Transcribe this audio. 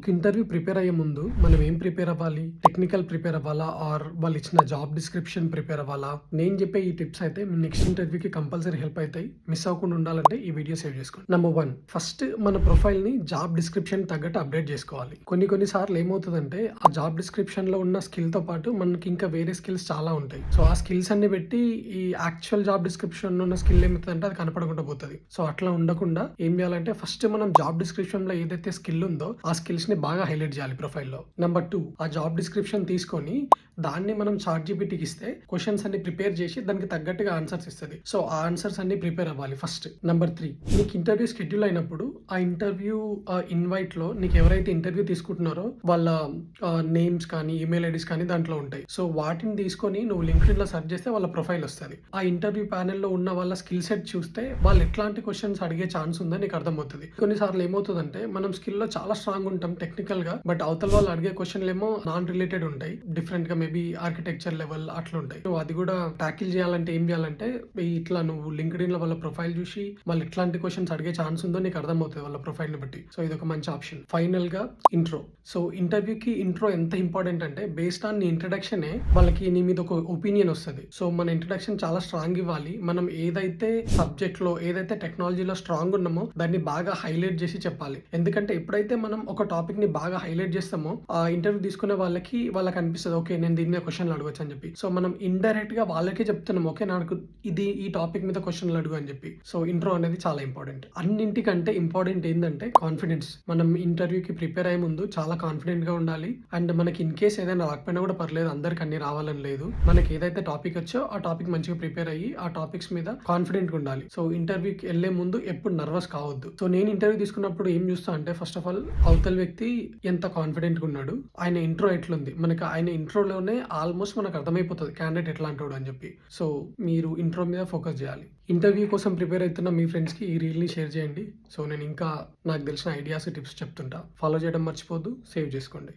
ఒక interview prepare అయ్యే ముందు మనం ఏం ప్రిపేర్ అవ్వాలి? టెక్నికల్ ప్రిపేర్ అవ్వాలా? ఆర్ వాళ్ళు ఇచ్చిన జాబ్ డిస్క్రిప్షన్ ప్రిపేర్ అవ్వాలా? నేను చెప్పే ఈ టిప్స్ అయితే మీ నెక్స్ట్ ఇంటర్వ్యూకి కంపల్సరీ హెల్ప్ అయితాయి. మిస్ అవ్వకుండా ఉండాలంటే ఈ వీడియో సేవ్ చేసుకోండి. నంబర్ 1, ఫస్ట్ మన ప్రొఫైల్‌ని జాబ్ డిస్క్రిప్షన్ తగ్గట్టు అప్డేట్ చేసుకోవాలి. కొన్ని సార్లు ఏమవుతదంటే ఆ జాబ్ డిస్క్రిప్షన్‌లో ఉన్న స్కిల్‌తో పాటు మనకి ఇంకా వేరే స్కిల్స్ చాలా ఉంటాయి. సో ఆ స్కిల్స్ అన్ని పెట్టి ఈ యాక్చువల్ జాబ్ డిస్క్రిప్షన్‌లో ఉన్న స్కిల్ ఏమైతదంటే అది కనపడకుండా పోతది. సో అట్లా ఉండకుండా ఏం చేయాలంటే ఫస్ట్ మనం జాబ్ డిస్క్రిప్షన్‌లో ఏదైతే స్కిల్ ఉందో ఆ స్కిల్స్ ని బాగా హైలైట్ చేయాలి ప్రొఫైల్లో. నంబర్ 2, ఆ జాబ్ డిస్క్రిప్షన్ తీసుకొని దాన్ని మనం చాట్‌జీపీటీకి ఇస్తే క్వెషన్స్ అన్ని ప్రిపేర్ చేసి దానికి తగ్గట్టుగా ఆన్సర్స్ ఇస్తది. సో ఆ ఆన్సర్స్ అన్ని ప్రిపేర్ అవ్వాలి ఫస్ట్. నంబర్ 3, నీకు ఇంటర్వ్యూ షెడ్యూల్ అయినప్పుడు ఆ ఇంటర్వ్యూ ఇన్వైట్‌లో నీకు ఎవరైతే ఇంటర్వ్యూ తీసుకుంటున్నారో వాళ్ళ నేమ్స్ కానీ, ఈమెయిల్ ఐడీస్ కానీ దాంట్లో ఉంటాయి. సో వాటిని తీసుకొని నువ్వు లింక్డ్ఇన్‌లో సెర్చ్ చేస్తే వాళ్ళ ప్రొఫైల్ వస్తది. ఆ ఇంటర్వ్యూ ప్యానెల్‌లో ఉన్న వాళ్ళ స్కిల్ సెట్ చూస్తే వాళ్ళు ఎట్లాంటి క్వెషన్స్ అడిగే ఛాన్స్ ఉందో నీకు అర్థమవుతది. కొన్నిసార్లు ఏమవుతదంటే మనం స్కిల్‌లో చాలా స్ట్రాంగ్ ఉంటాం టెక్నికల్‌గా. బట్ అవతల వాళ్ళు అడిగే క్వెషన్‌లేమో నాన్ రిలేటెడ్ ఉంటాయి. డిఫరెంట్‌గా మేబీ ఆర్కిటెక్చర్ లెవెల్ అట్లుంటాయి. నువ్వు అది కూడా టాకిల్ చేయాలంటే ఏం చేయాలంటే ఇట్లా నువ్వు లింక్డ్ఇన్‌లో వాళ్ళ ప్రొఫైల్ చూసి వాళ్ళు ఎట్లాంటి క్వెషన్స్ అడిగే ఛాన్స్ ఉందో నీకు అర్థమవుతది వాళ్ళ ప్రొఫైల్‌ని బట్టి. సో ఇదొక మంచి ఆప్షన్. ఫైనల్‌గా ఇంట్రో. సో ఇంటర్వ్యూకి ఇంట్రో ఎంత ఇంపార్టెంట్ అంటే బేస్డ్ ఆన్ నీ ఇంట్రడక్షనే వాళ్ళకి నీ మీద ఒక ఒపీనియన్ వస్తది. సో మన ఇంట్రడక్షన్ చాలా స్ట్రాంగ్ ఇవ్వాలి. మనం ఏదైతే సబ్జెక్ట్‌లో ఏదైతే టెక్నాలజీలో స్ట్రాంగ్ ఉన్నామో దాన్ని బాగా హైలైట్ చేసి చెప్పాలి. ఎందుకంటే ఎప్పుడైతే మనం ఒక టాపిక్ ని బాగా హైలైట్ చేస్తామో ఆ ఇంటర్వ్యూ తీసుకునే వాళ్ళకి అనిపిస్తది ఓకే నేను దీని మీద క్వశ్చన్లు అడగొచ్చు అని చెప్పి. సో మనం ఇండైరెక్ట్ గా వాళ్ళకే చెప్తున్నాం ఓకే నాకు ఈ టాపిక్ మీద క్వశ్చన్లు అడుగు అని చెప్పి. సో ఇంట్రో అనేది చాలా ఇంపార్టెంట్. అన్నింటికంటే ఇంపార్టెంట్ ఏంటంటే కాన్ఫిడెన్స్. మనం ఇంటర్వ్యూకి ప్రిపేర్ అయ్యే ముందు చాలా కాన్ఫిడెంట్ గా ఉండాలి. అండ్ మనకి ఇన్ కేస్ ఏదైనా రాకపోయినా కూడా పర్లేదు, అందరికి అన్ని రావాలని లేదు. మనకి ఏదైతే టాపిక్ వచ్చో ఆ టాపిక్ మంచిగా ప్రిపేర్ అయ్యి ఆ టాపిక్స్ మీద కాన్ఫిడెంట్ గా ఉండాలి. సో ఇంటర్వ్యూకి వెళ్లే ముందు ఎప్పుడు నర్వస్ కావద్దు. సో నేను ఇంటర్వ్యూ తీసుకున్నప్పుడు ఏం చూస్తా అంటే ఫస్ట్ ఆఫ్ ఆల్ అవతల వ్యక్తి ఎంత కాన్ఫిడెంట్ గా ఉన్నాడు, ఆయన ఇంట్రో ఎట్లుంది, మనకి ఆయన ఇంట్రోలోనే ఆల్మోస్ట్ మనకు అర్థమైపోతుంది క్యాండిడేట్ ఎట్లా అంటాడు అని చెప్పి. సో మీరు ఇంట్రో మీద ఫోకస్ చేయాలి. ఇంటర్వ్యూ కోసం ప్రిపేర్ అవుతున్న మీ ఫ్రెండ్స్ కి ఈ రీల్ ని షేర్ చేయండి. సో నేను ఇంకా నాకు తెలిసిన ఐడియాస్ టిప్స్ చెప్తుంటా. ఫాలో చేయడం మర్చిపోద్దు. సేవ్ చేసుకోండి.